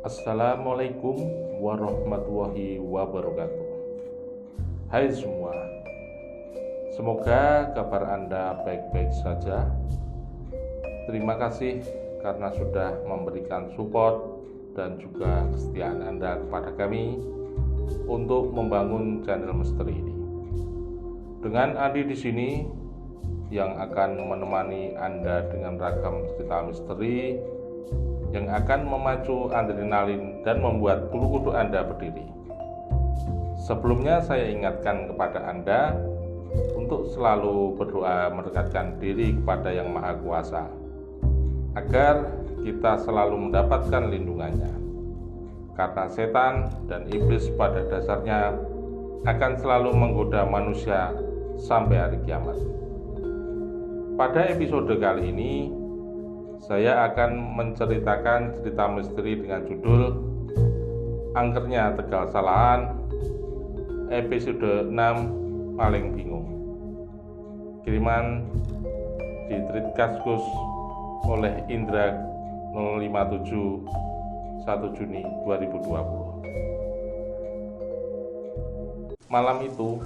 Assalamualaikum warahmatullahi wabarakatuh. Hai semua, semoga kabar Anda baik-baik saja. Terima kasih karena sudah memberikan support dan juga kesetiaan Anda kepada kami untuk membangun channel misteri ini. Dengan Andi di sini yang akan menemani Anda dengan ragam cerita misteri yang akan memacu adrenalin dan membuat bulu kuduk Anda berdiri. Sebelumnya saya ingatkan kepada Anda untuk selalu berdoa mendekatkan diri kepada Yang Maha Kuasa agar kita selalu mendapatkan lindungannya, karena setan dan iblis pada dasarnya akan selalu menggoda manusia sampai hari kiamat. Pada episode kali ini saya akan menceritakan cerita misteri dengan judul Angkernya Tegal Salahan, episode 6, Maling Bingung. Kiriman di Tritkasus oleh Indra 057 1 Juni 2020. Malam itu,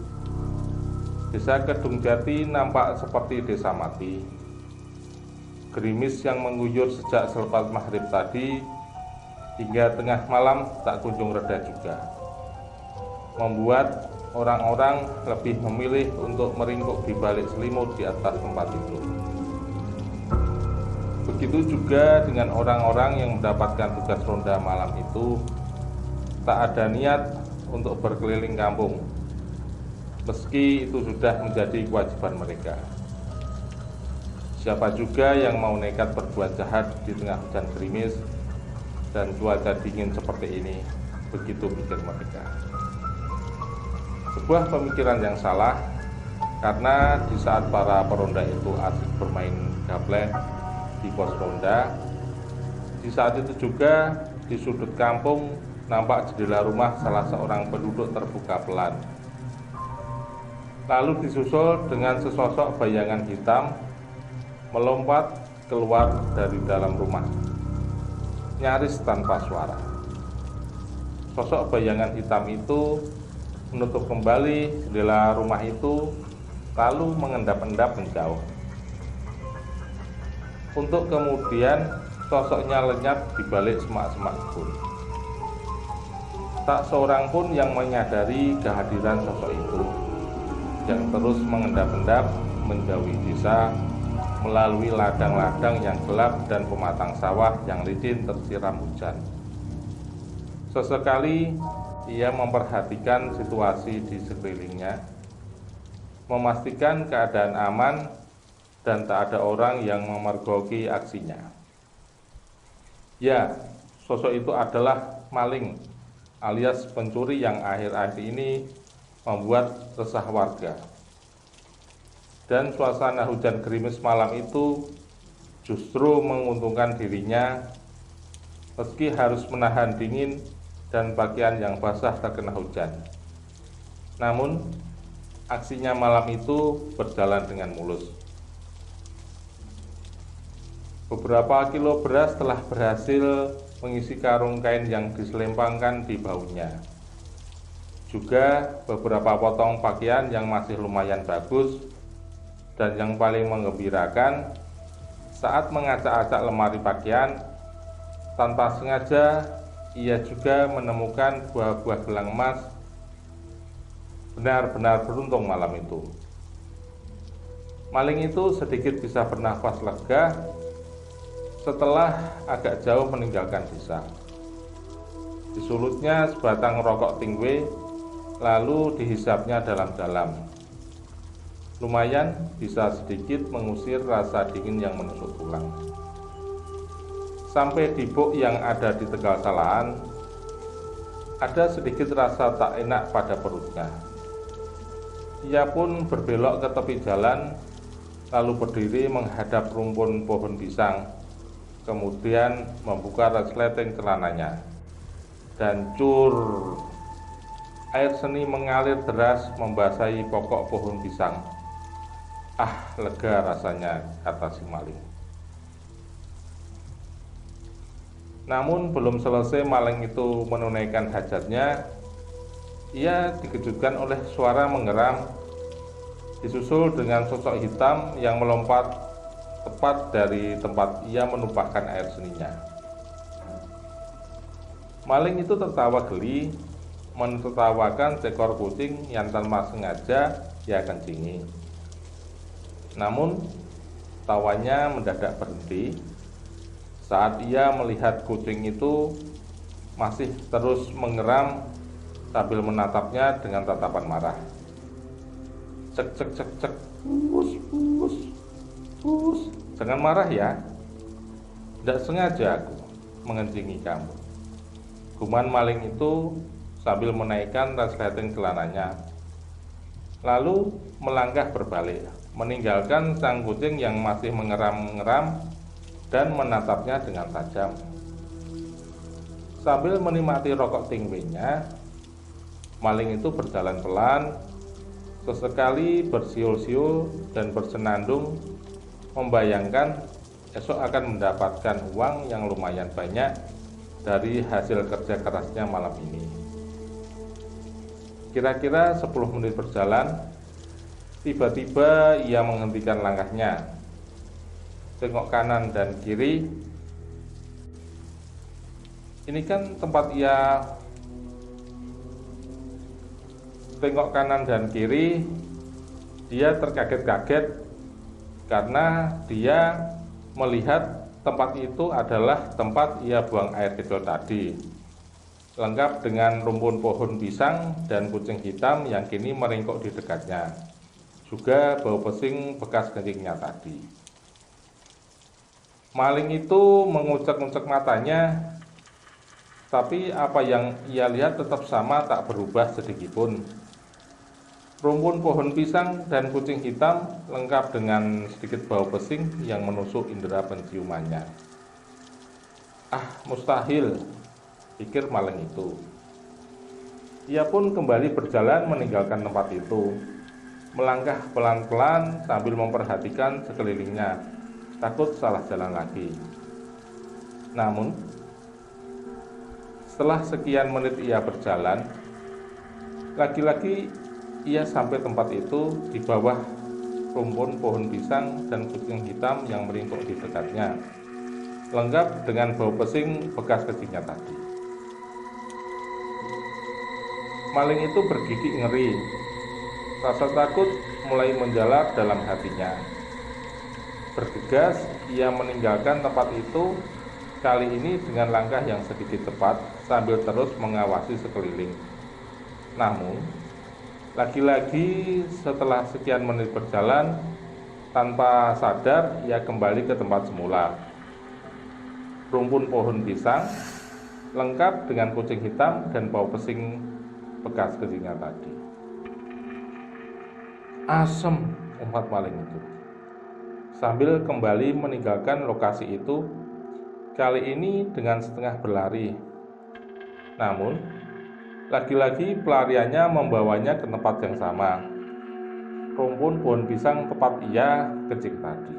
Desa Kedung Jati nampak seperti desa mati. Gerimis yang mengguyur sejak selepas maghrib tadi hingga tengah malam tak kunjung reda juga, membuat orang-orang lebih memilih untuk meringkuk di balik selimut di atas tempat itu. Begitu juga dengan orang-orang yang mendapatkan tugas ronda malam itu, tak ada niat untuk berkeliling kampung, meski itu sudah menjadi kewajiban mereka. Siapa juga yang mau nekat berbuat jahat di tengah hujan gerimis dan cuaca dingin seperti ini, begitu pikir mereka. Sebuah pemikiran yang salah, karena di saat para peronda itu asik bermain gaplek di pos ronda, di saat itu juga di sudut kampung nampak jendela rumah salah seorang penduduk terbuka pelan. Lalu disusul dengan sesosok bayangan hitam melompat keluar dari dalam rumah, nyaris tanpa suara. Sosok bayangan hitam itu menutup kembali jendela rumah itu, lalu mengendap-endap menjauh, untuk kemudian sosoknya lenyap di balik semak-semak kebun. Tak seorang pun yang menyadari kehadiran sosok itu, yang terus mengendap-endap menjauhi desa melalui ladang-ladang yang gelap dan pematang sawah yang licin tersiram hujan. Sesekali ia memperhatikan situasi di sekelilingnya, memastikan keadaan aman dan tak ada orang yang memergoki aksinya. Ya, sosok itu adalah maling alias pencuri yang akhir-akhir ini membuat resah warga. Dan suasana hujan gerimis malam itu justru menguntungkan dirinya, meski harus menahan dingin dan pakaian yang basah terkena hujan. Namun, aksinya malam itu berjalan dengan mulus. Beberapa kilo beras telah berhasil mengisi karung kain yang diselempangkan di bahunya. Juga beberapa potong pakaian yang masih lumayan bagus. Dan yang paling menggembirakan, saat mengacak-acak lemari pakaian, tanpa sengaja ia juga menemukan buah-buah gelang emas. Benar-benar beruntung malam itu. Maling itu sedikit bisa bernafas lega setelah agak jauh meninggalkan desa. Disulutnya sebatang rokok tingwe, lalu dihisapnya dalam-dalam. Lumayan bisa sedikit mengusir rasa dingin yang menusuk tulang. Sampai di buk yang ada di Tegal Salahan, ada sedikit rasa tak enak pada perutnya. Ia pun berbelok ke tepi jalan, lalu berdiri menghadap rumpun pohon pisang, kemudian membuka resleting celananya. Dan cur, air seni mengalir deras membasahi pokok pohon pisang. Ah, lega rasanya, kata si maling. Namun belum selesai maling itu menunaikan hajatnya, ia dikejutkan oleh suara menggeram, disusul dengan sosok hitam yang melompat tepat dari tempat ia menumpahkan air seninya. Maling itu tertawa geli, menertawakan seekor kucing yang tanpa sengaja ia kencingi. Namun tawanya mendadak berhenti saat ia melihat kucing itu masih terus mengeram sambil menatapnya dengan tatapan marah. Cek cek cek cek, pus pus pus. Jangan marah ya, tidak sengaja aku mengencingi kamu, guman maling itu sambil menaikkan resleting celananya. Lalu melangkah berbalik, meninggalkan sang kucing yang masih mengeram-ngeram dan menatapnya dengan tajam. Sambil menikmati rokok tingwinya, maling itu berjalan pelan, sesekali bersiul-siul dan bersenandung, membayangkan esok akan mendapatkan uang yang lumayan banyak dari hasil kerja kerasnya malam ini. Kira-kira 10 menit berjalan, tiba-tiba ia menghentikan langkahnya, tengok kanan dan kiri. Ini kan tempat ia tengok kanan dan kiri, dia terkaget-kaget karena dia melihat tempat itu adalah tempat ia buang air kecil tadi, lengkap dengan rumpun pohon pisang dan kucing hitam yang kini meringkuk di dekatnya, juga bau pesing bekas kencingnya tadi. Maling itu mengucek-ngucek matanya, tapi apa yang ia lihat tetap sama, tak berubah sedikitpun. Rumpun pohon pisang dan kucing hitam lengkap dengan sedikit bau pesing yang menusuk indera penciumannya. Ah, mustahil, pikir maling itu. Ia pun kembali berjalan meninggalkan tempat itu, melangkah pelan-pelan sambil memperhatikan sekelilingnya, takut salah jalan lagi. Namun, setelah sekian menit ia berjalan, lagi-lagi ia sampai tempat itu di bawah rumpun pohon pisang dan kucing hitam yang meringkuk di dekatnya, lengkap dengan bau pesing bekas kencingnya tadi. Maling itu bergidik ngeri, rasa takut mulai menjalar dalam hatinya. Bergegas ia meninggalkan tempat itu, kali ini dengan langkah yang sedikit cepat sambil terus mengawasi sekeliling. Namun lagi-lagi setelah sekian menit berjalan, tanpa sadar ia kembali ke tempat semula. Rumpun pohon pisang lengkap dengan kucing hitam dan bau pesing bekas kencingnya tadi. Asem, umat maling itu, sambil kembali meninggalkan lokasi itu, kali ini dengan setengah berlari. Namun lagi-lagi pelariannya membawanya ke tempat yang sama, rumpun pohon pisang tempat ia kencing tadi.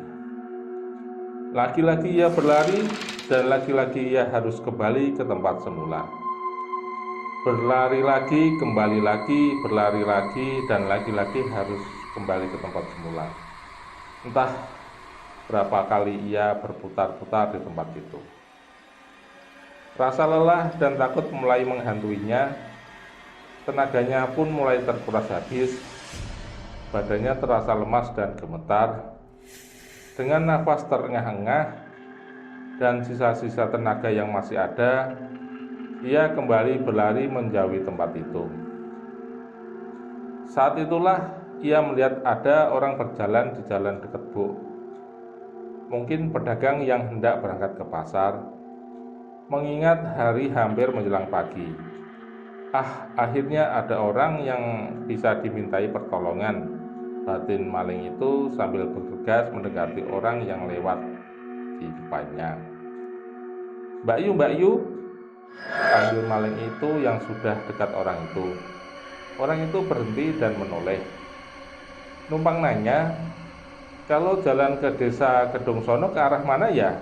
Lagi-lagi ia berlari dan lagi-lagi ia harus kembali ke tempat semula. Berlari lagi, kembali lagi, berlari lagi, dan lagi-lagi harus kembali ke tempat semula. Entah berapa kali ia berputar-putar di tempat itu. Rasa lelah dan takut mulai menghantuinya. Tenaganya pun mulai terkuras habis, badannya terasa lemas dan gemetar. Dengan nafas terengah-engah dan sisa-sisa tenaga yang masih ada, ia kembali berlari menjauhi tempat itu. Saat itulah ia melihat ada orang berjalan di jalan dekat buk. Mungkin pedagang yang hendak berangkat ke pasar, mengingat hari hampir menjelang pagi. Akhirnya ada orang yang bisa dimintai pertolongan, batin maling itu sambil bergegas mendekati orang yang lewat di depannya. Mbak Yu, panggil maling itu yang sudah dekat orang itu. Orang itu berhenti dan menoleh. Numpang nanya, kalau jalan ke desa Kedung Sono ke arah mana ya?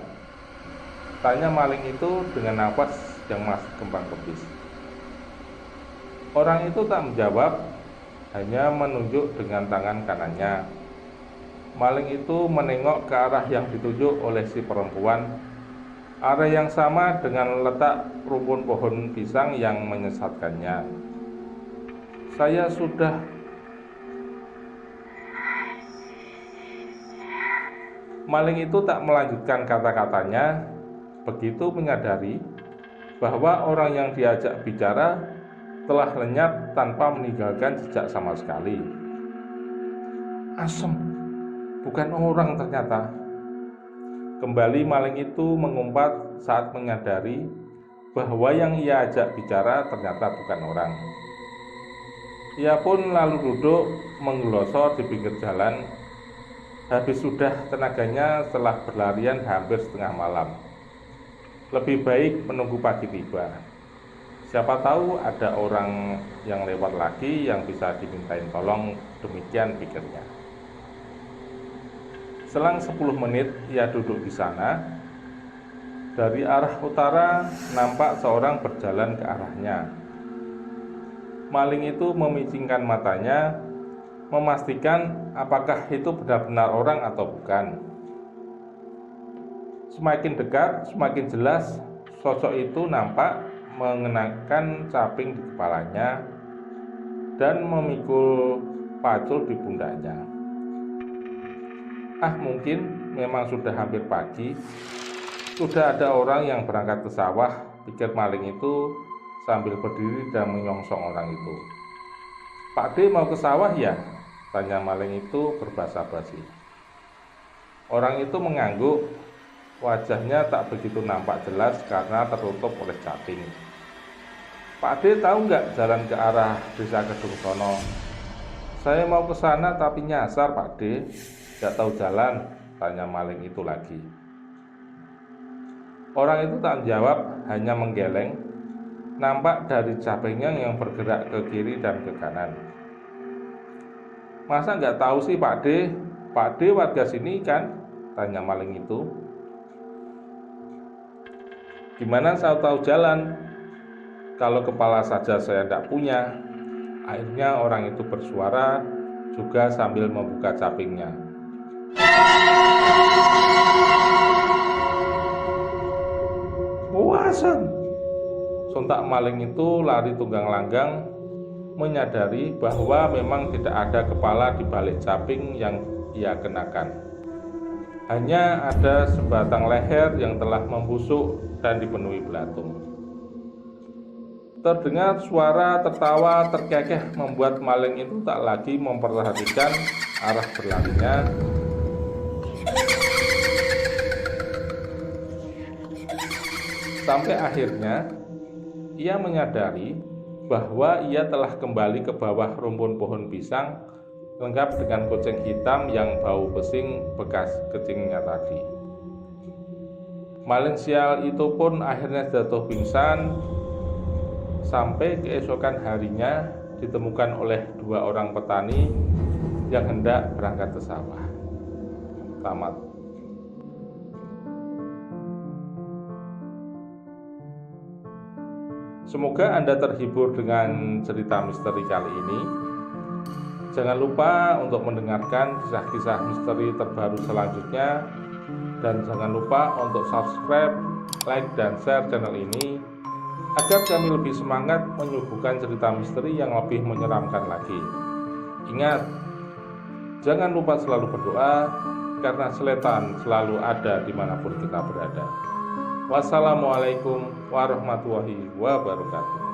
tanya maling itu dengan nafas yang masih kembang-kempis. Orang itu tak menjawab, hanya menunjuk dengan tangan kanannya. Maling itu menengok ke arah yang dituju oleh si perempuan, arah yang sama dengan letak rumpun pohon pisang yang menyesatkannya. Maling itu tak melanjutkan kata-katanya, begitu menyadari bahwa orang yang diajak bicara telah lenyap tanpa meninggalkan jejak sama sekali. Asem, bukan orang ternyata. Kembali maling itu mengumpat saat menyadari bahwa yang ia ajak bicara ternyata bukan orang. Ia pun lalu duduk menggelosor di pinggir jalan. Habis sudah tenaganya setelah berlarian hampir setengah malam. Lebih baik menunggu pagi tiba. Siapa tahu ada orang yang lewat lagi yang bisa dimintain tolong, demikian pikirnya. Selang 10 menit ia duduk di sana. Dari arah utara nampak seorang berjalan ke arahnya. Maling itu memicingkan matanya, memastikan apakah itu benar-benar orang atau bukan. Semakin dekat, semakin jelas sosok itu nampak mengenakan caping di kepalanya dan memikul pacul di pundaknya. Mungkin memang sudah hampir pagi. Sudah ada orang yang berangkat ke sawah, pikir maling itu sambil berdiri dan menyongsong orang itu. "Pak D mau ke sawah ya?" tanya maling itu berbahasa basi. Orang itu mengangguk. Wajahnya tak begitu nampak jelas karena tertutup oleh caping. "Pak D tahu nggak jalan ke arah desa Kedung Sono?" "Saya mau ke sana tapi nyasar Pak D, nggak tahu jalan," tanya maling itu lagi. Orang itu tak menjawab, hanya menggeleng. Nampak dari capingnya yang bergerak ke kiri dan ke kanan. "Masa nggak tahu sih Pak D? Pak D warga sini kan?" tanya maling itu. "Gimana saya tahu jalan? Kalau kepala saja saya tidak punya." Akhirnya orang itu bersuara juga sambil membuka capingnya. "Wasan!" Sontak maling itu lari tunggang langgang, menyadari bahwa memang tidak ada kepala di balik caping yang ia kenakan. Hanya ada sebatang leher yang telah membusuk dan dipenuhi belatung. Terdengar suara tertawa terkekeh membuat maling itu tak lagi memperhatikan arah berlarinya. Sampai akhirnya ia menyadari bahwa ia telah kembali ke bawah rumpun pohon pisang, lengkap dengan kucing hitam yang bau pesing bekas kencingnya tadi. Maling sial itu pun akhirnya jatuh pingsan. Sampai keesokan harinya ditemukan oleh 2 orang petani yang hendak berangkat ke sawah. Tamat. Semoga Anda terhibur dengan cerita misteri kali ini. Jangan lupa untuk mendengarkan kisah-kisah misteri terbaru selanjutnya. Dan jangan lupa untuk subscribe, like, dan share channel ini agar kami lebih semangat menyuguhkan cerita misteri yang lebih menyeramkan lagi. Ingat, jangan lupa selalu berdoa karena setan selalu ada dimanapun kita berada. Wassalamualaikum warahmatullahi wabarakatuh.